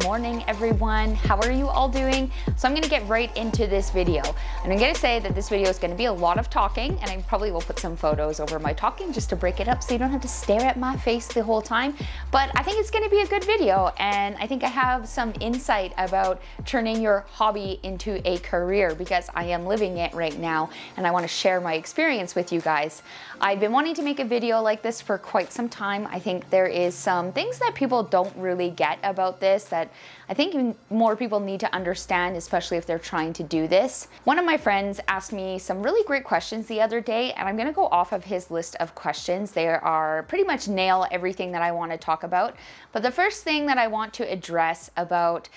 morning, everyone. How are you all doing? So I'm gonna get right into this video. And I'm gonna say that this video is gonna be a lot of talking, and I probably will put some photos over my talking just to break it up so you don't have to stare at my face the whole time. But I think it's gonna be a good video, and I think I have some insight about turning your hobby into a career because I am living it right now, and I wanna share my experience with you guys. I've been wanting to make a video like this for quite some time. I think there is some things that people don't really get about this that I think more people need to understand, especially if they're trying to do this. One of my friends asked me some really great questions the other day, and I'm gonna go off of his list of questions. They are pretty much nail everything that I want to talk about. But the first thing that I want to address about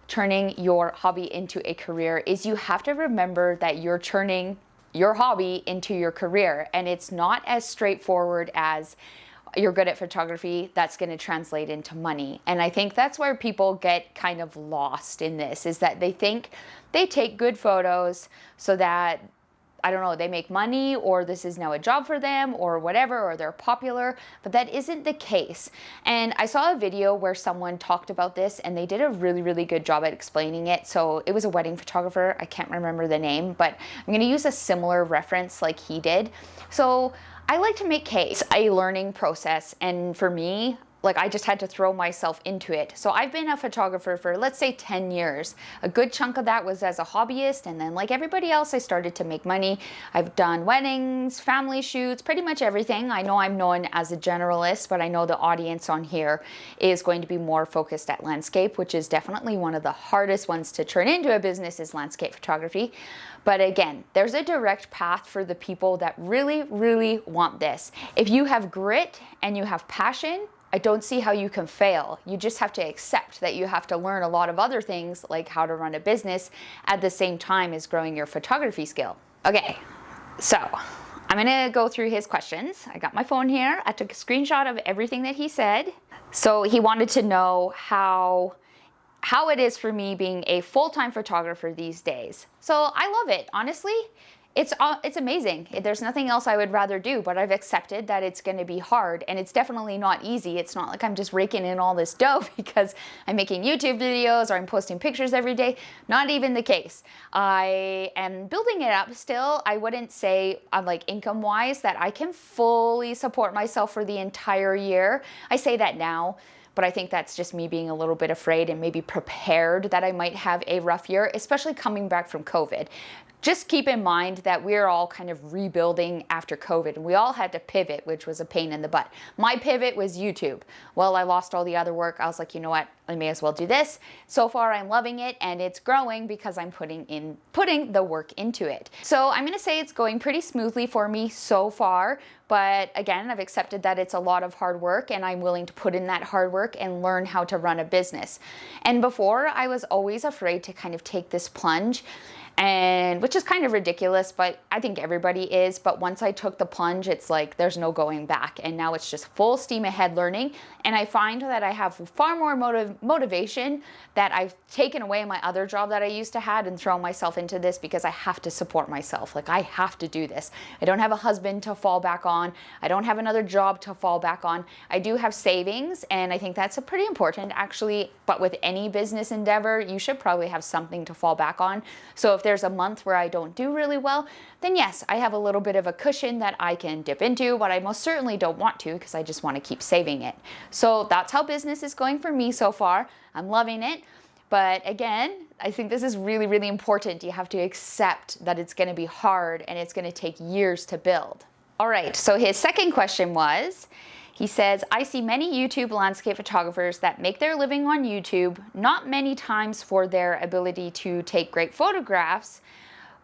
turning your hobby into a career is you have to remember that you're turning your hobby into your career, and it's not as straightforward as you're good at photography, that's going to translate into money. And I think that's where people get kind of lost in this, is that they think they take good photos so that, I don't know, they make money, or this is now a job for them, or whatever, or they're popular, but that isn't the case. And I saw a video where someone talked about this, and they did a really, really good job at explaining it. So it was a wedding photographer, I can't remember the name, but I'm gonna use a similar reference like he did. So I like to make cakes a learning process, and for me, like, I just had to throw myself into it. So I've been a photographer for, let's say, 10 years. A good chunk of that was as a hobbyist, and then like everybody else, I started to make money. I've done weddings, family shoots, pretty much everything. I know I'm known as a generalist, but I know the audience on here is going to be more focused at landscape, which is definitely one of the hardest ones to turn into a business, is landscape photography. But again, there's a direct path for the people that really, really want this. If you have grit and you have passion, I don't see how you can fail. You just have to accept that you have to learn a lot of other things, like how to run a business at the same time as growing your photography skill. Okay, so I'm gonna go through his questions. I got my phone here. I took a screenshot of everything that he said. So he wanted to know how it is for me being a full-time photographer these days. So I love it, honestly. It's amazing. There's nothing else I would rather do, but I've accepted that it's going to be hard, and it's definitely not easy. It's not like I'm just raking in all this dough because I'm making YouTube videos or I'm posting pictures every day. Not even the case. I am building it up still. I wouldn't say, like, income-wise, that I can fully support myself for the entire year. I say that now, but I think that's just me being a little bit afraid and maybe prepared that I might have a rough year, especially coming back from COVID. Just keep in mind that we're all kind of rebuilding after COVID. We all had to pivot, which was a pain in the butt. My pivot was YouTube. Well, I lost all the other work. I was like, you know what? I may as well do this. So far, I'm loving it, and it's growing because I'm putting the work into it. So I'm gonna say it's going pretty smoothly for me so far. But again, I've accepted that it's a lot of hard work, and I'm willing to put in that hard work and learn how to run a business. And before, I was always afraid to kind of take this plunge, and which is kind of ridiculous, but I think everybody is. But once I took the plunge, it's like there's no going back, and now it's just full steam ahead learning. And I find that I have far more motivation that I've taken away my other job that I used to have and thrown myself into this because I have to support myself. Like, I have to do this. I don't have a husband to fall back on. I don't have another job to fall back on. I do have savings, and I think that's pretty important, actually. But with any business endeavor, you should probably have something to fall back on. So if there's a month where I don't do really well, then yes, I have a little bit of a cushion that I can dip into, but I most certainly don't want to because I just want to keep saving it. So that's how business is going for me so far. I'm loving it. But again, I think this is really, really important. You have to accept that it's going to be hard and it's going to take years to build. All right, so his second question was, he says, I see many YouTube landscape photographers that make their living on YouTube, not many times for their ability to take great photographs,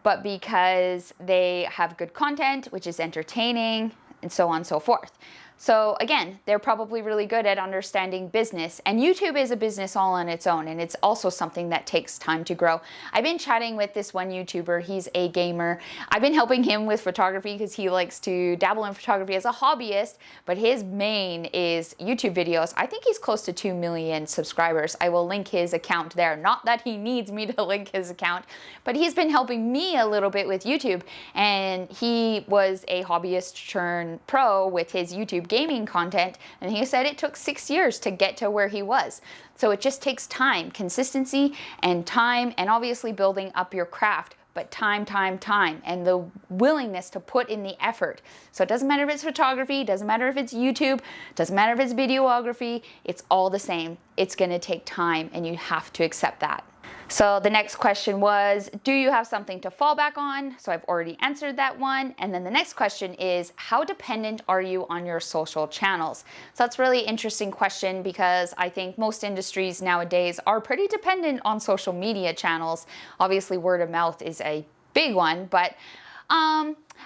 but because they have good content, which is entertaining, and so on and so forth. So again, they're probably really good at understanding business, and YouTube is a business all on its own, and it's also something that takes time to grow. I've been chatting with this one YouTuber. He's a gamer. I've been helping him with photography because he likes to dabble in photography as a hobbyist, but his main is YouTube videos. I think he's close to 2 million subscribers. I will link his account there. Not that he needs me to link his account, but he's been helping me a little bit with YouTube, and he was a hobbyist turned pro with his YouTube gaming content, and he said it took 6 years to get to where he was. So it just takes time, consistency and time, and obviously building up your craft. But time, and the willingness to put in the effort. So it doesn't matter if it's photography, doesn't matter if it's YouTube, doesn't matter if it's videography, it's all the same. It's gonna take time, and you have to accept that. So the next question was, do you have something to fall back on? So I've already answered that one. And then the next question is, how dependent are you on your social channels? So that's a really interesting question, because I think most industries nowadays are pretty dependent on social media channels. Obviously, word of mouth is a big one, but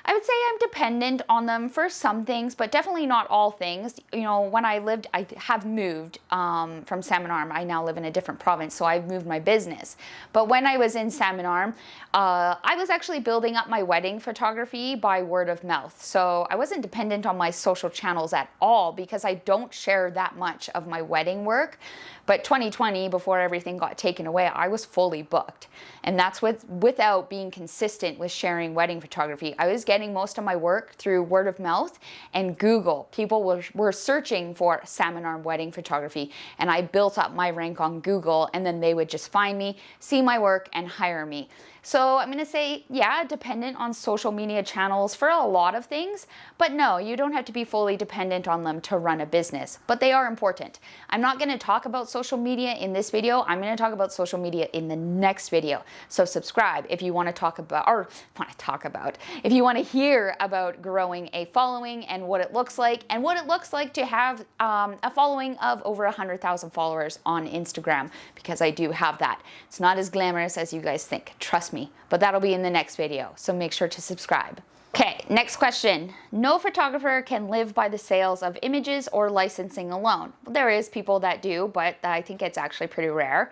I would say I'm dependent on them for some things, but definitely not all things. You know, when I have moved from Salmon Arm. I now live in a different province, so I've moved my business. But when I was in Salmon Arm, I was actually building up my wedding photography by word of mouth. So I wasn't dependent on my social channels at all, because I don't share that much of my wedding work. But 2020, before everything got taken away, I was fully booked. And that's without being consistent with sharing wedding photography. I was getting most of my work through word of mouth and Google. People were searching for Salmon Arm wedding photography, and I built up my rank on Google, and then they would just find me, see my work, and hire me. So I'm gonna say, yeah, dependent on social media channels for a lot of things, but no, you don't have to be fully dependent on them to run a business, but they are important. I'm not gonna talk about social media in this video. I'm gonna talk about social media in the next video. So subscribe if you wanna if you wanna hear about growing a following and what it looks like, to have a following of over 100,000 followers on Instagram, because I do have that. It's not as glamorous as you guys think, trust me, but that'll be in the next video, so make sure to subscribe. Okay, next question. No photographer can live by the sales of images or licensing alone. Well, there is people that do, but I think it's actually pretty rare.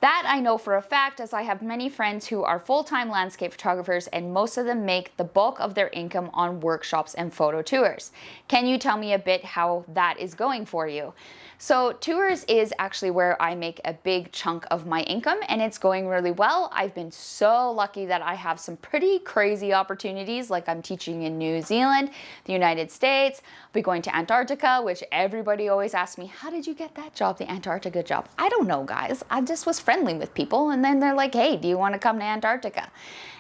That I know for a fact, as I have many friends who are full-time landscape photographers, and most of them make the bulk of their income on workshops and photo tours. Can you tell me a bit how that is going for you? So tours is actually where I make a big chunk of my income, and it's going really well. I've been so lucky that I have some pretty crazy opportunities, like I'm teaching in New Zealand, the United States. I'll be going to Antarctica, which everybody always asks me, how did you get that job, the Antarctica job? I don't know, guys. I just was friendly with people, and then they're like, hey, do you want to come to Antarctica?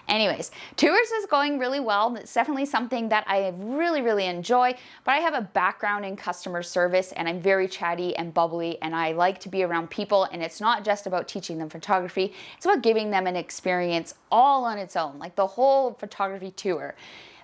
Anyways, tours is going really well. It's definitely something that I really enjoy, but I have a background in customer service, and I'm very chatty and bubbly, and I like to be around people, and it's not just about teaching them photography, it's about giving them an experience all on its own, like the whole photography tour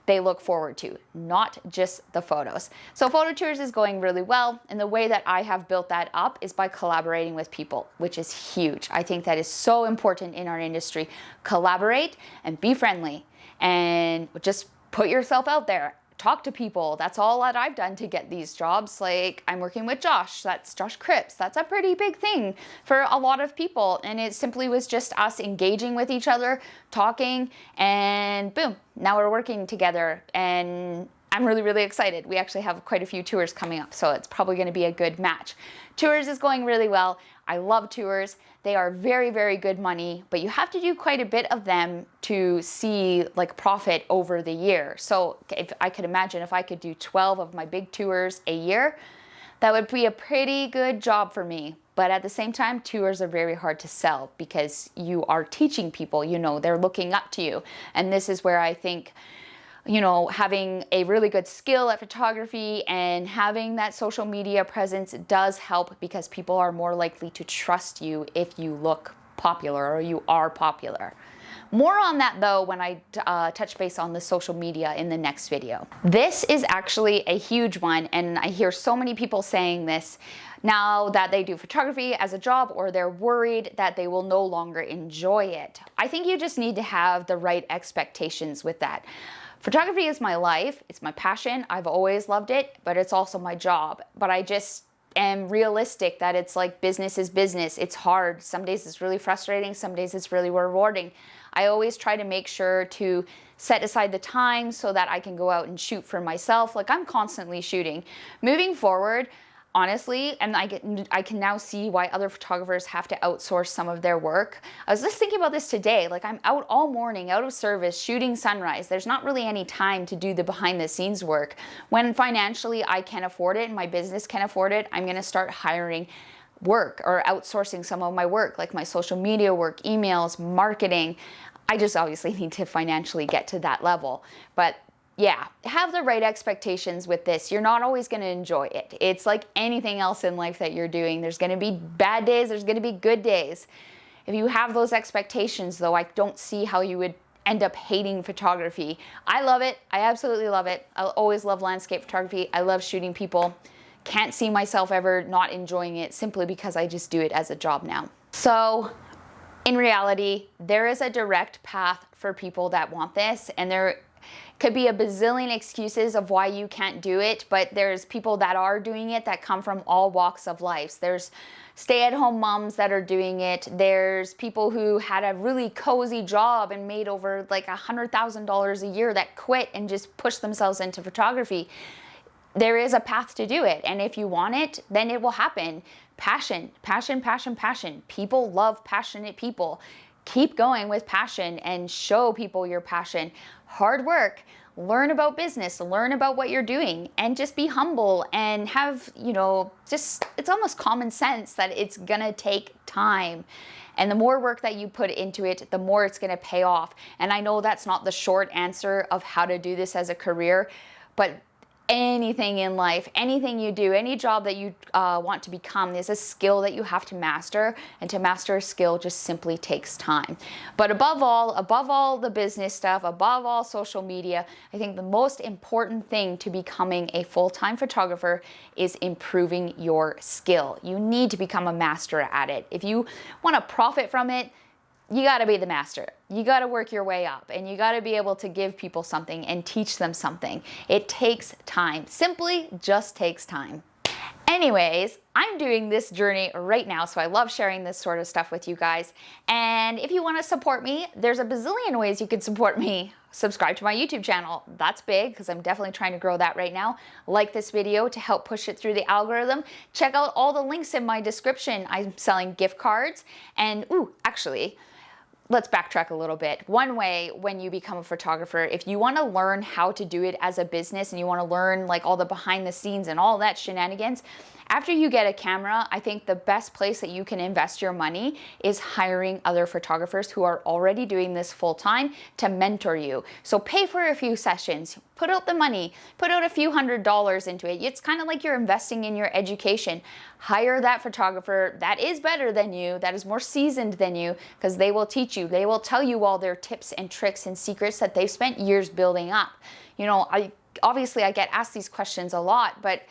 they look forward to, not just the photos. So photo tours is going really well, and the way that I have built that up is by collaborating with people, which is huge. I think that is so important in our industry. Collaborate and be friendly, and just put yourself out there. Talk to people. That's all that I've done to get these jobs. Like, I'm working with Josh, that's Josh Cripps. That's a pretty big thing for a lot of people. And it simply was just us engaging with each other, talking, and boom, now we're working together. And I'm really excited. We actually have quite a few tours coming up, so it's probably going to be a good match. Tours is going really well. I love tours. They are very good money, but you have to do quite a bit of them to see like profit over the year. So if I could imagine, if I could do 12 of my big tours a year, that would be a pretty good job for me. But at the same time, tours are very hard to sell, because you are teaching people, you know, they're looking up to you. And this is where I think, you know, having a really good skill at photography and having that social media presence does help, because people are more likely to trust you if you look popular or you are popular. More on that though when I touch base on the social media in the next video. This is actually a huge one, and I hear so many people saying this now that they do photography as a job, or they're worried that they will no longer enjoy it. I think you just need to have the right expectations with that. Photography is my life, it's my passion, I've always loved it, but it's also my job. But I just am realistic that it's like business is business. It's hard. Some days it's really frustrating, some days it's really rewarding. I always try to make sure to set aside the time so that I can go out and shoot for myself. Like, I'm constantly shooting. Moving forward, honestly, and I can now see why other photographers have to outsource some of their work. I was just thinking about this today. Like, I'm out all morning, out of service, shooting sunrise. There's not really any time to do the behind the scenes work. When financially I can afford it and my business can afford it, I'm gonna start hiring work or outsourcing some of my work, like my social media work, emails, marketing. I just obviously need to financially get to that level. But yeah, have the right expectations with this. You're not always going to enjoy it. It's like anything else in life that you're doing. There's going to be bad days, there's going to be good days. If you have those expectations, though, I don't see how you would end up hating photography. I love it. I absolutely love it. I'll always love landscape photography. I love shooting people. Can't see myself ever not enjoying it simply because I just do it as a job now. So in reality, there is a direct path for people that want this, and there could be a bazillion excuses of why you can't do it, but there's people that are doing it that come from all walks of life. There's stay-at-home moms that are doing it. There's people who had a really cozy job and made over like $100,000 a year that quit and just pushed themselves into photography. There is a path to do it, and if you want it, then it will happen. Passion, passion, passion, passion. People love passionate people. Keep going with passion and show people your passion. Hard work, learn about business, learn about what you're doing, and just be humble and have, just, it's almost common sense that it's gonna take time. And the more work that you put into it, the more it's gonna pay off. And I know that's not the short answer of how to do this as a career, but anything in life, anything you do, any job that you want to become, there's a skill that you have to master, and to master a skill just simply takes time. But above all the business stuff, above all social media, I think the most important thing to becoming a full-time photographer is improving your skill. You need to become a master at it. If you want to profit from it, you got to be the master. You got to work your way up, and you got to be able to give people something and teach them something. It takes time. Simply just takes time. Anyways, I'm doing this journey right now, so I love sharing this sort of stuff with you guys. And if you want to support me, there's a bazillion ways you can support me. Subscribe to my YouTube channel. That's big because I'm definitely trying to grow that right now. Like this video to help push it through the algorithm. Check out all the links in my description. I'm selling gift cards. And actually, let's backtrack a little bit. One way when you become a photographer, if you want to learn how to do it as a business and you want to learn like all the behind the scenes and all that shenanigans, after you get a camera, I think the best place that you can invest your money is hiring other photographers who are already doing this full time to mentor you. So pay for a few sessions, put out the money, put out a few $100s into it. It's kind of like you're investing in your education. Hire that photographer that is better than you, that is more seasoned than you, because they will teach you. They will tell you all their tips and tricks and secrets that they've spent years building up. Obviously I get asked these questions a lot, but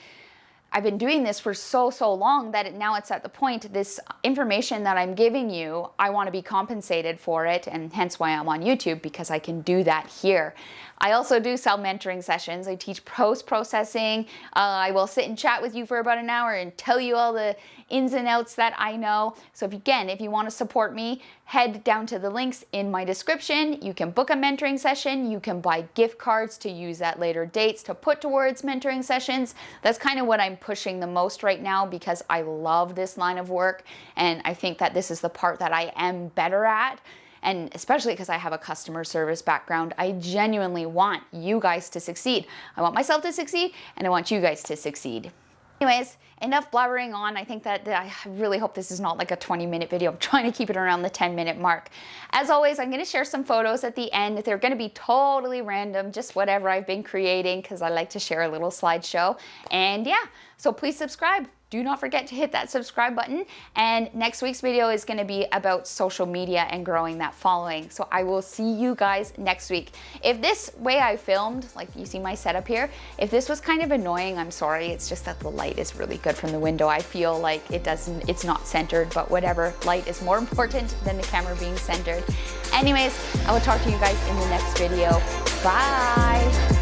I've been doing this for so long that now it's at the point, this information that I'm giving you, I want to be compensated for it, and hence why I'm on YouTube, because I can do that here. I also do sell mentoring sessions. I teach post-processing. I will sit and chat with you for about an hour and tell you all the ins and outs that I know. So if you want to support me, head down to the links in my description. You can book a mentoring session. You can buy gift cards to use at later dates to put towards mentoring sessions. That's kind of what I'm pushing the most right now because I love this line of work, and I think that this is the part that I am better at. And especially because I have a customer service background, I genuinely want you guys to succeed. I want myself to succeed, and I want you guys to succeed. Anyways, enough blabbering on. I think that I really hope this is not like a 20-minute video. I'm trying to keep it around the 10-minute mark. As always, I'm going to share some photos at the end. They're going to be totally random, just whatever I've been creating, because I like to share a little slideshow. And yeah, so please subscribe. Do not forget to hit that subscribe button. And next week's video is going to be about social media and growing that following. So I will see you guys next week. If this way I filmed, like you see my setup here, if this was kind of annoying, I'm sorry. It's just that the light is really good from the window. I feel like it's not centered, but whatever. Light is more important than the camera being centered. Anyways, I will talk to you guys in the next video. Bye.